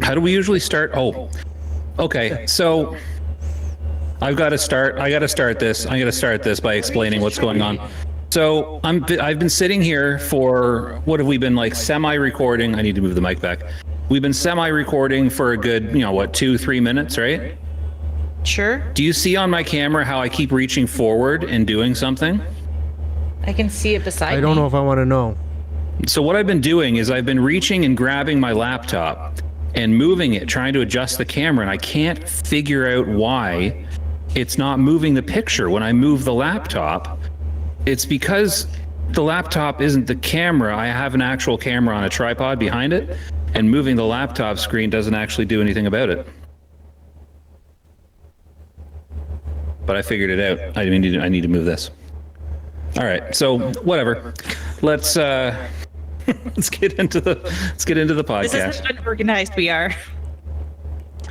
How do we usually start? Oh, okay. So I've got to start. I got to start this. I'm going to start this by explaining what's going on. So I've been sitting here for, what have we been, like, semi-recording? I need to move the mic back. We've been semi-recording for a good, 2-3 minutes, right? Sure. Do you see on my camera how I keep reaching forward and doing something? I can see it beside me. I don't know if I want to know. So what I've been doing is I've been reaching and grabbing my laptop and moving it, trying to adjust the camera, and I can't figure out why it's not moving the picture when I move the laptop. It's because the laptop isn't the camera. I have an actual camera on a tripod behind it, and moving the laptop screen doesn't actually do anything about it. But I figured it out. I need to move this. All right, so whatever. Let's let's get into the podcast. This is how unorganized we are.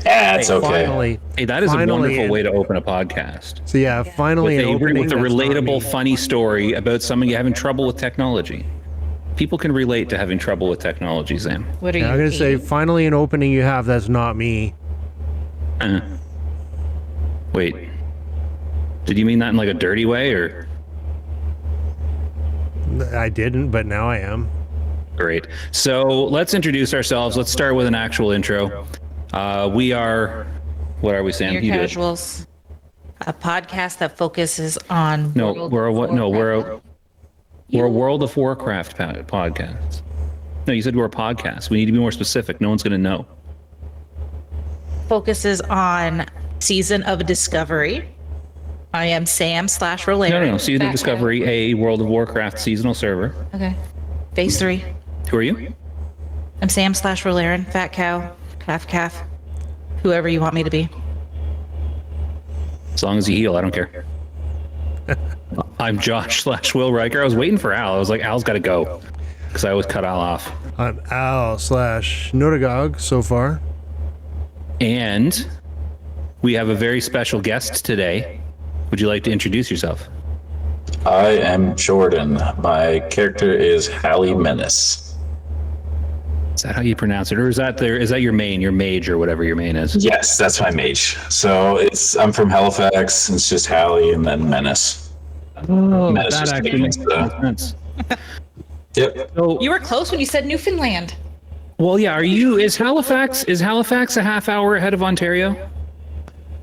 Yeah, it's okay. Finally. Hey, that is a wonderful way to open a podcast. So yeah, finally an opening With a that's not relatable, me. funny story about someone having trouble with technology. People can relate to having trouble with technology, Sam. What are Yeah, you I'm gonna say eating? finally an opening you have that's not me. Wait. Did you mean that in like a dirty way, or? I didn't, but now I am. Great. So let's introduce ourselves. Let's start with an actual intro. We are, what are we, Sam? Mere You do it. Casuals, a podcast that focuses on No, World we're a what? of No, Warcraft. we're a World of Warcraft podcast. No, you said we're a podcast. We need to be more specific. No one's going to know. Focuses on Season of Discovery. I am Sam/Rolarian. No. Season of Discovery, a World of Warcraft seasonal server. Okay. Phase 3. Who are you? I'm Sam/Rolarian, Fat Cow, Calf, whoever you want me to be. As long as you heal, I don't care. I'm Josh/Will Riker. I was waiting for Al. I was like, Al's got to go, because I always cut Al off. I'm Al/Notagog so far. And we have a very special guest today. Would you like to introduce yourself? I am Jordan. My character is Hallie Menace. Is that how you pronounce it, or is that your mage, or whatever your main is? Yes, that's my mage. So I'm from Halifax. It's just Hallie and then Menace. Oh, Menace that just actually means, makes sense. Yep. So, You were close when you said Newfoundland. well, yeah. Is Halifax a half hour ahead of Ontario?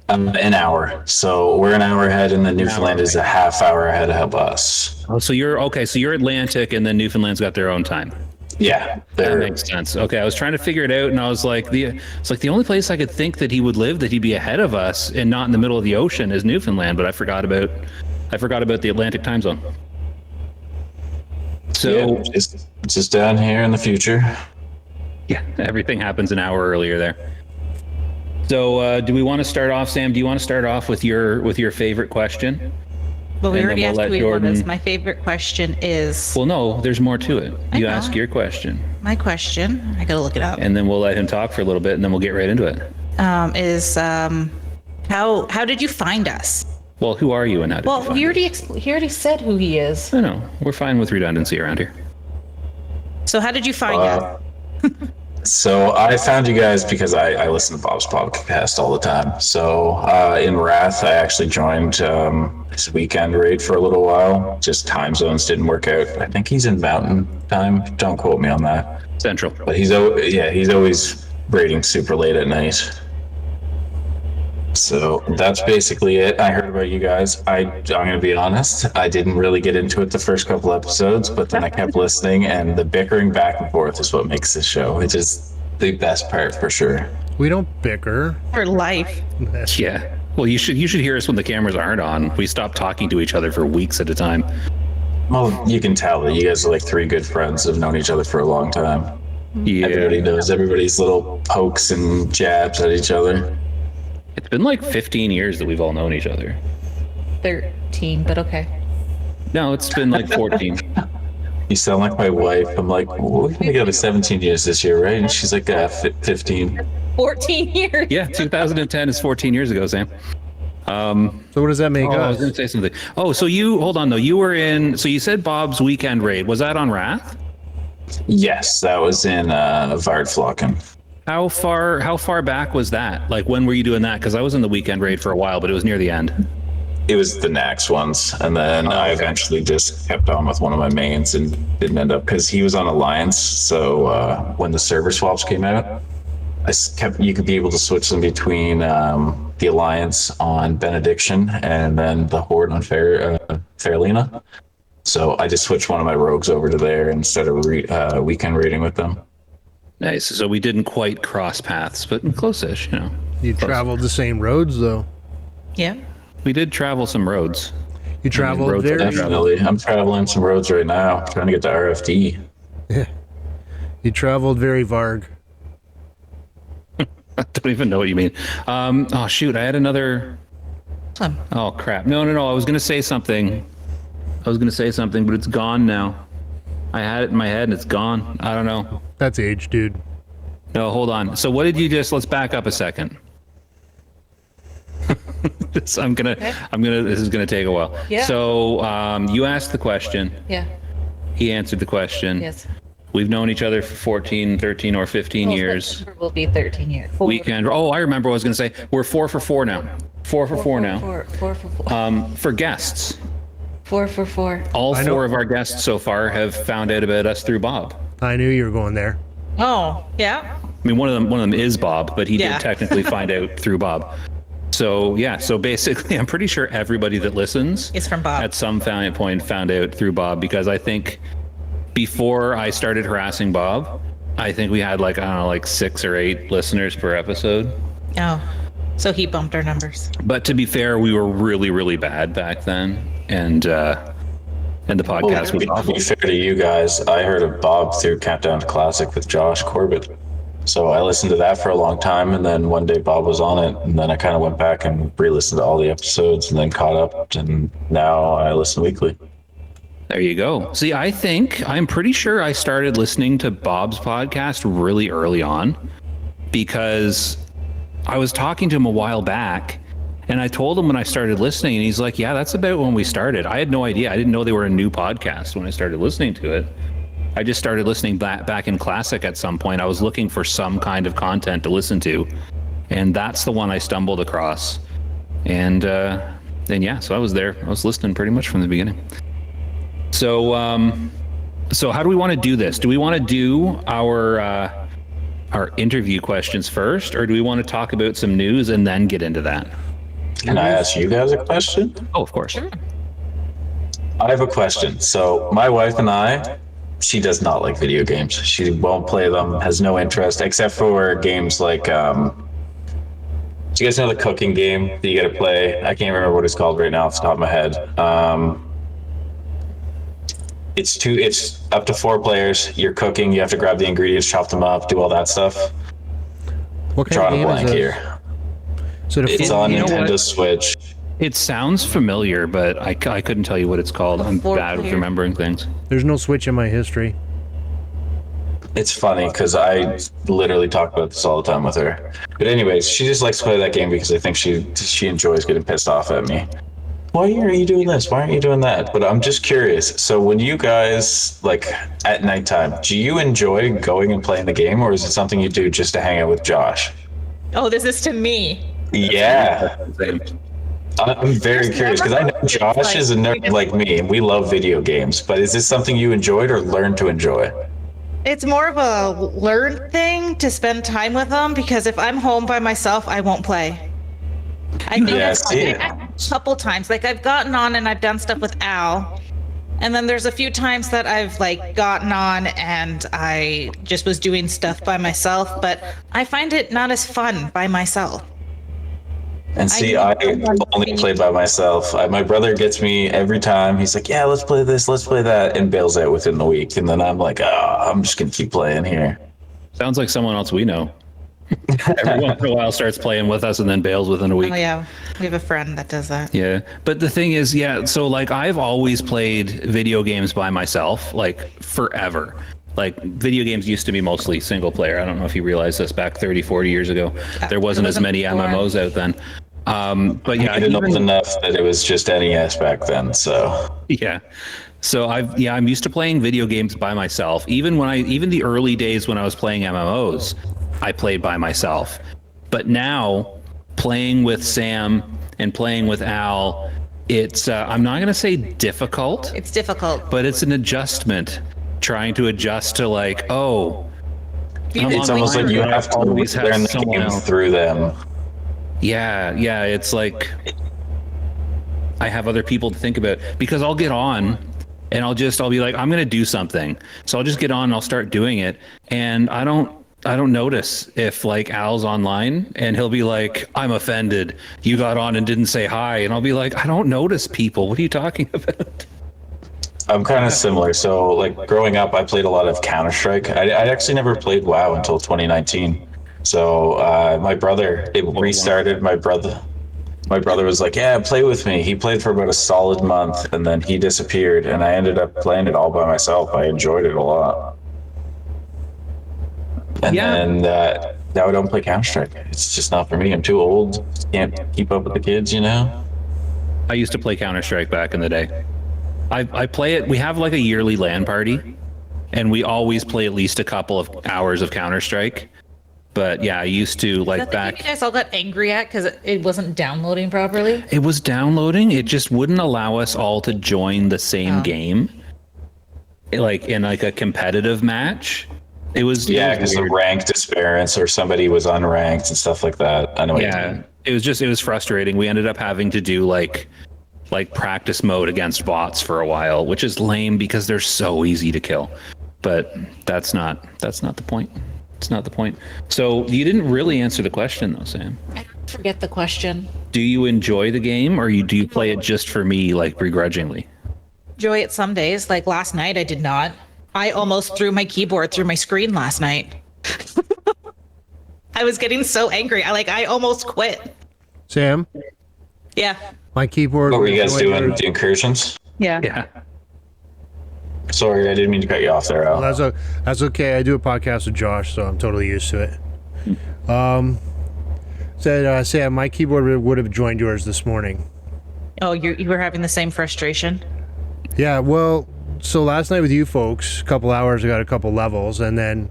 An hour. So we're an hour ahead, and then Newfoundland is a half hour ahead of us. Oh, so you're okay. So you're Atlantic, and then Newfoundland's got their own time. Yeah. That They're, makes sense. Okay, I was trying to figure it out, and I was like, it's like the only place I could think that he would live, that he'd be ahead of us and not in the middle of the ocean, is Newfoundland. But I forgot about the Atlantic time zone. So yeah, just down here in the future. yeah, everything happens an hour earlier there. So do we want to start off, Sam? Do you want to start off with your favorite question? Well, we And already then we'll asked let who it was. Jordan- My favorite question is... Well, no, there's more to it. You know. ask your question, My question, I gotta look it up, and then we'll let him talk for a little bit, and then we'll get right into it. how did you find us? Well, who are you, and how did you Well, find he us? already said who he is. I know. We're fine with redundancy around here. So how did you find us? So I found you guys because I listen to Bob's podcast all the time. So in Wrath, I actually joined his weekend raid for a little while. Just time zones didn't work out. I think he's in Mountain Time. Don't quote me on that. Central. But he's always raiding super late at night. So that's basically it. I heard about you guys. I'm going to be honest. I didn't really get into it the first couple episodes, but then I kept listening, and the bickering back and forth is what makes this show. It's just the best part for sure. We don't bicker. For life. Yeah. Well, you should hear us when the cameras aren't on. We stop talking to each other for weeks at a time. Well, you can tell that you guys are like three good friends who have known each other for a long time. Yeah. Everybody knows everybody's little pokes and jabs at each other. It's been like 15 years that we've all known each other. 13, but okay. No, it's been like 14. You sound like my wife. I'm like, well, we're going to go to 17 years this year, right? And she's like, 15. 14 years. Yeah, 2010 is 14 years ago, Sam. So what does that make I was us? going to say something. Oh, so hold on though. You were in, so you said Bob's weekend raid. Was that on Wrath? Yes, that was in Vardflocken. How far back was that? Like, when were you doing that? Because I was in the weekend raid for a while, but it was near the end. It was the Nax ones, and then I eventually just kept on with one of my mains and didn't end up because he was on Alliance. So when the server swaps came out, you could be able to switch them between the Alliance on Benediction and then the Horde on Fairlena. So I just switched one of my rogues over to there instead of weekend raiding with them. Nice. So we didn't quite cross paths, but close-ish, you know. You traveled the same roads, though. Yeah. We did travel some roads. You traveled roads very. Definitely. I'm traveling some roads right now, trying to get to RFD. Yeah. You traveled very Varg. I don't even know what you mean. Oh, shoot. I had another... Some. Oh, crap. No. I was going to say something. But it's gone now. I had it in my head, and it's gone. I don't know. That's age, dude. No, hold on. So what did you just... Let's back up a second. This is gonna take a while. Yeah. So you asked the question. Yeah. He answered the question. Yes. We've known each other for 14, 13, or 15 years. September will be 13 years. Weekend. Oh, I remember what I was gonna say. We're 4 for 4 now. 4 for 4 now. 4 for 4. For guests. 4 for 4. All I know. 4 of our guests so far have found out about us through Bob. I knew you were going there. Oh, yeah. I mean, one of them is Bob, but he Yeah. did technically find out through Bob. So yeah, so basically, I'm pretty sure everybody that listens It's from Bob. at some point found out through Bob, because I think before I started harassing Bob, I think we had like 6 or 8 listeners per episode. Oh. So he bumped our numbers. But to be fair, we were really, really bad back then, and the podcast was To awful. be fair to you guys, I heard of Bob through Countdown to Classic with Josh Corbett. So I listened to that for a long time, and then one day Bob was on it, and then I kind of went back and re-listened to all the episodes and then caught up, and now I listen weekly. There you go. See, I'm pretty sure I started listening to Bob's podcast really early on, because I was talking to him a while back, and I told him when I started listening, and he's like, yeah, that's about when we started. I had no idea. I didn't know they were a new podcast when I started listening to it. I just started listening back in Classic at some point. I was looking for some kind of content to listen to, and that's the one I stumbled across. And then yeah, so I was there. I was listening pretty much from the beginning. So how do we want to do this? Do we want to do our interview questions first, or do we want to talk about some news and then get into that? Can I ask you guys a question? Oh, of course. I have a question. So my wife and I, she does not like video games. She won't play them, has no interest, except for games like, do you guys know the cooking game that you gotta play? I can't remember what it's called right now off the top of my head. It's up to 4 players. You're cooking, you have to grab the ingredients, chop them up, do all that stuff. What kind Drawing a of game blank is here. So It's on Nintendo Switch. It sounds familiar, but I couldn't tell you what it's called. I'm bad with remembering things. There's no Switch in my history. It's funny because I literally talk about this all the time with her. But anyways, she just likes to play that game because I think she enjoys getting pissed off at me. Why are you doing this? Why aren't you doing that? But I'm just curious. So when you guys, like, at nighttime, do you enjoy going and playing the game, or is it something you do just to hang out with Josh? Oh, this is to me. Yeah. I'm very curious because I know Josh is a nerd like me, and we love video games. But is this something you enjoyed or learned to enjoy? It's more of a learned thing to spend time with them, because if I'm home by myself, I won't play. I think Yeah, I've see. a couple times. Like, I've gotten on and I've done stuff with Al. And then there's a few times that I've like gotten on and I just was doing stuff by myself, but I find it not as fun by myself. And see, I only play by myself. My brother gets me every time. He's like, yeah, let's play this, let's play that, and bails out within the week. And then I'm like, I'm just going to keep playing here. Sounds like someone else we know. Every once in a while starts playing with us and then bails within a week. Oh yeah, we have a friend that does that. Yeah. But the thing is, yeah, so like I've always played video games by myself, like forever. Like video games used to be mostly single player. I don't know if you realize this back 30, 40 years ago. There wasn't as many MMOs out then. But yeah, I didn't know enough that it was just NES back then. So yeah. So I'm used to playing video games by myself. Even the early days when I was playing MMOs, I played by myself. But now, playing with Sam and playing with Al, it's I'm not going to say difficult. It's difficult. But it's an adjustment, trying to adjust to like, oh, It's almost like you have to always have learn the someone game else. through them. Yeah, it's like I have other people to think about, because I'll get on and I'll be like, I'm going to do something. So I'll just get on and I'll start doing it. And I don't notice if like Al's online, and he'll be like, I'm offended. You got on and didn't say hi. And I'll be like, I don't notice people. What are you talking about? I'm kind of similar. So, like, growing up, I played a lot of Counter-Strike. I actually never played WoW until 2019. So, my brother, it restarted. My brother was like, yeah, play with me. He played for about a solid month, and then he disappeared, and I ended up playing it all by myself. I enjoyed it a lot. And then now I don't play Counter-Strike. It's just not for me. I'm too old. Can't keep up with the kids, you know? I used to play Counter-Strike back in the day. I play it. We have like a yearly LAN party, and we always play at least a couple of hours of Counter-Strike. But yeah, I used to like That's back. the thing you guys all got angry at because it wasn't downloading properly. It was downloading. It just wouldn't allow us all to join the same game, like in like a competitive match. It was Because the rank disparity, or somebody was unranked and stuff like that. I know. What you mean. It was frustrating. We ended up having to do like practice mode against bots for a while, which is lame because they're so easy to kill. But that's not the point. It's not the point. So you didn't really answer the question though, Sam. I forget the question. Do you enjoy the game, or do you play it just for me, like begrudgingly? Enjoy it some days. Like last night, I did not. I almost threw my keyboard through my screen last night. I was getting so angry. I almost quit. Sam, Yeah. my keyboard. What were you guys doing? The incursions? Yeah. Yeah. Sorry, I didn't mean to cut you off there, Al. That's okay. I do a podcast with Josh, so I'm totally used to it. Sam, my keyboard would have joined yours this morning. Oh, you were having the same frustration? Yeah, well, so last night with you folks, a couple hours, I got a couple levels, and then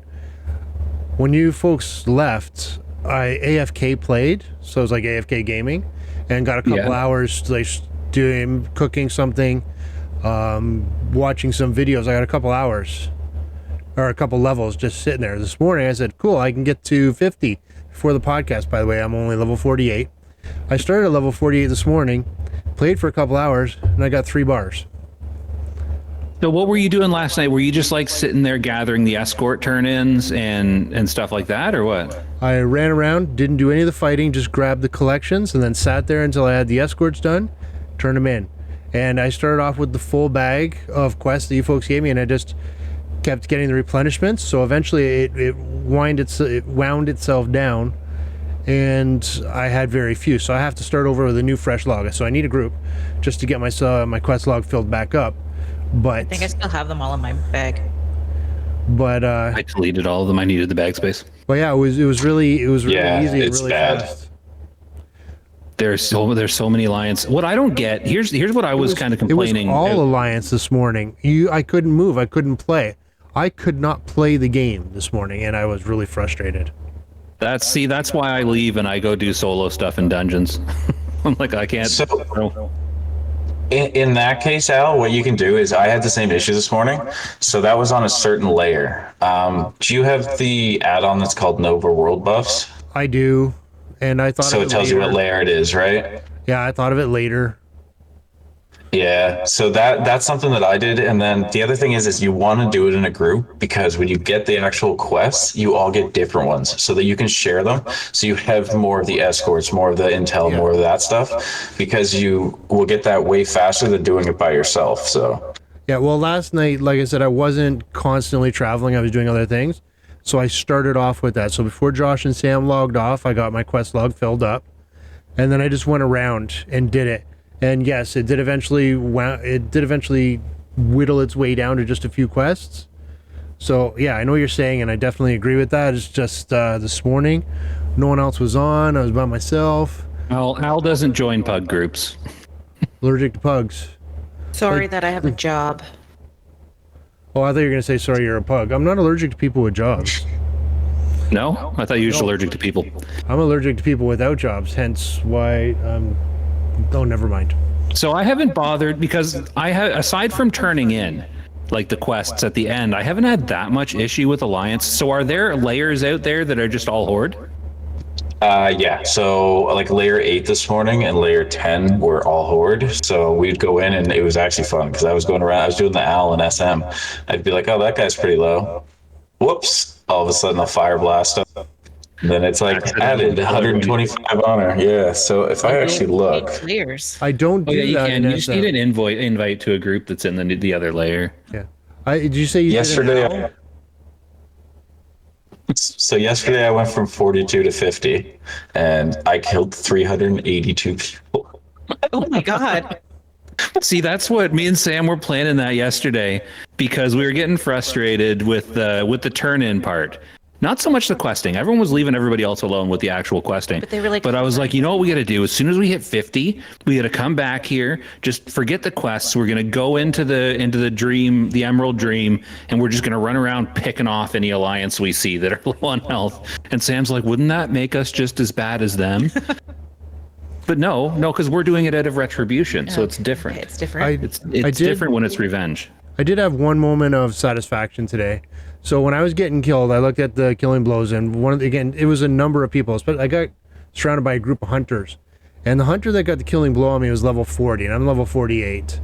when you folks left, I AFK played, so it was like AFK gaming, and got a couple hours like cooking something, watching some videos. I got a couple hours, or a couple levels just sitting there. This morning I said, cool, I can get to 50 before the podcast. By the way, I'm only level 48. I started at level 48 this morning, played for a couple hours, and I got 3 bars. So what were you doing last night? Were you just like sitting there gathering the escort turn-ins and stuff like that, or what? I ran around, didn't do any of the fighting, just grabbed the collections, and then sat there until I had the escorts done, turned them in. And I started off with the full bag of quests that you folks gave me, and I just kept getting the replenishments. So eventually it wound itself down, and I had very few. So I have to start over with a new fresh log. So I need a group just to get my quest log filled back up. But I think I still have them all in my bag. But I deleted all of them. I needed the bag space. But yeah, it was really easy and it's really bad. fast. There's so many alliance. What I don't get, here's what I was kind of complaining. It was all alliance this morning. I couldn't move. I couldn't play. I could not play the game this morning, and I was really frustrated. That's why I leave and I go do solo stuff in dungeons. I'm like, I can't. So- In that case, Al, what you can do is, I had the same issue this morning. So that was on a certain layer. Do you have the add-on that's called Nova World Buffs? I do, and I thought. So it tells you what layer it is, right? Yeah, I thought of it later. Yeah, so that's something that I did. And then the other thing is you want to do it in a group, because when you get the actual quests, you all get different ones so that you can share them. So you have more of the escorts, more of the intel, more of that stuff, because you will get that way faster than doing it by yourself. So Yeah, well, last night, like I said, I wasn't constantly traveling. I was doing other things. So I started off with that. So before Josh and Sam logged off, I got my quest log filled up. And then I just went around and did it. And yes, it did eventually whittle its way down to just a few quests. So yeah, I know what you're saying, and I definitely agree with that. It's just this morning, no one else was on. I was by myself. Al doesn't join pug groups. Allergic to pugs. Sorry that I have a job. Oh, I thought you were gonna say sorry you're a pug. I'm not allergic to people with jobs. No? I thought you were just allergic to people. I'm allergic to people without jobs, hence why. Oh, never mind. So I haven't bothered because aside from turning in, like the quests at the end, I haven't had that much issue with Alliance. So are there layers out there that are just all Horde? Yeah. So like layer 8 this morning and layer 10 were all Horde. So we'd go in and it was actually fun because I was going around, I was doing the Al and SM. I'd be like, oh, that guy's pretty low. Whoops. All of a sudden a fire blast up. And then it's like added 125 honor. Yeah. So if I actually look. Clears. I don't do Oh, yeah, you that. can. You just need an invite to a group that's in the other layer. Yeah. Did you say you Yesterday, did an owl? So yesterday I went from 42 to 50 and I killed 382 people. Oh my god. See, that's what me and Sam were planning that yesterday because we were getting frustrated with the turn-in part. Not so much the questing. Everyone was leaving everybody else alone with the actual questing. But they were like, I was like, you know what we got to do? As soon as we hit 50, we got to come back here. Just forget the quests. We're gonna go into the dream, the Emerald Dream, and we're just gonna run around picking off any alliance we see that are low on health. And Sam's like, wouldn't that make us just as bad as them? But no, because we're doing it out of retribution, so it's different. Okay, it's different. It's different when it's revenge. I did have one moment of satisfaction today. So when I was getting killed, I looked at the killing blows, and it was a number of people. But I got surrounded by a group of hunters, and the hunter that got the killing blow on me was level 40, and I'm level 48,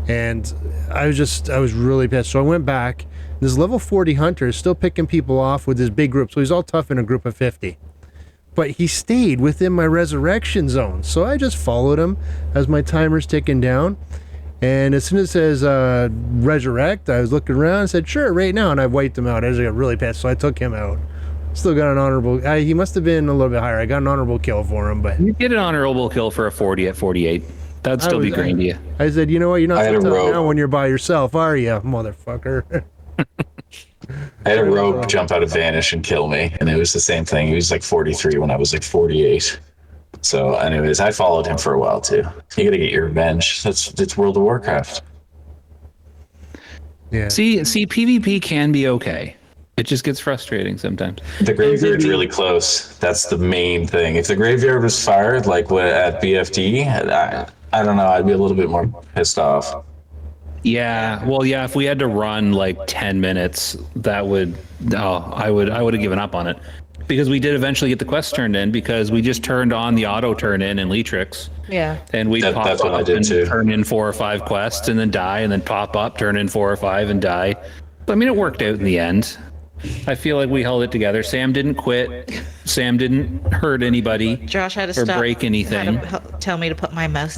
and I was really pissed. So I went back. This level 40 hunter is still picking people off with this big group, so he's all tough in a group of 50. But he stayed within my resurrection zone, so I just followed him as my timer's ticking down. And as soon as it says resurrect, I was looking around and said, sure, right now. And I wiped him out. I just got really pissed, so I took him out. Still got an honorable. He must have been a little bit higher. I got an honorable kill for him, but You get an honorable kill for a 40 at 48. That'd still be grand to you. I said, you know what? You're not I had so a tough rope. now when you're by yourself, are you, motherfucker? I had a rogue jump out of Vanish and kill me, and it was the same thing. He was like 43 when I was like 48. So, anyways, I followed him for a while too. You gotta get your revenge. It's World of Warcraft. Yeah. See, PvP can be okay. It just gets frustrating sometimes. The graveyard's really close. That's the main thing. If the graveyard was fired, like at BFD, I don't know. I'd be a little bit more pissed off. Yeah, well, yeah. If we had to run like 10 minutes, I would have given up on it, because we did eventually get the quest turned in because we just turned on the auto turn in Leatrix. Yeah. And we pop that's what I up did and too. turn in 4 or 5 quests and then die, and then pop up, turn in 4 or 5 and die. But I mean, it worked out in the end. I feel like we held it together. Sam didn't quit. Sam didn't hurt anybody. Josh had to or stop. break anything. Had to tell me to put my mouse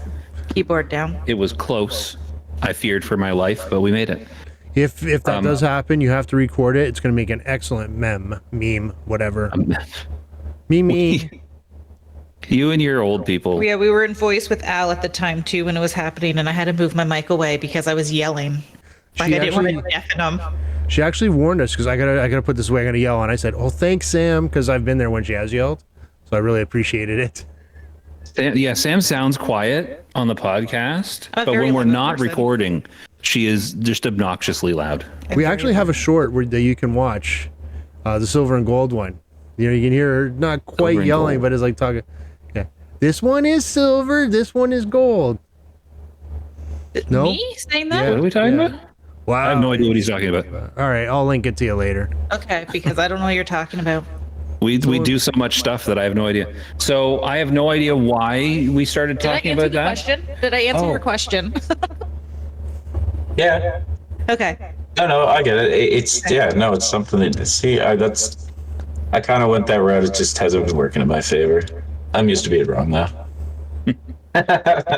keyboard down. It was close. I feared for my life, but we made it. If that does happen, you have to record it. It's going to make an excellent meme, whatever. Meme. You and your old people. Yeah, we were in voice with Al at the time too when it was happening, and I had to move my mic away because I was yelling. Like I didn't want to deafen him. She actually warned us because I gotta put this away. I gotta yell, and I said, "Oh, thanks, Sam," because I've been there when she has yelled, so I really appreciated it. Yeah, Sam sounds quiet on the podcast, I'm a but very when we're loud not person. recording, she is just obnoxiously loud. We actually have a short that you can watch, the silver and gold one. You know, you can hear her not quite and yelling, gold. but it's like talking. Yeah, this one is silver. This one is gold. No? Me saying that? Yeah. What are we talking Yeah. about? Wow. I have no idea what he's talking about. All right, I'll link it to you later. Okay, because I don't know what you're talking about. We do so much stuff that I have no idea. So I have no idea why we started Did I talking answer about the that. question? Did I answer Oh. your question? Yeah. Okay. No, I get it. It's something that see. I kind of went that route. It just hasn't been working in my favor. I'm used to being wrong though.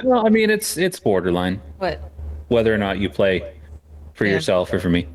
Well, I mean, it's borderline What? whether or not you play for Yeah. yourself or for me.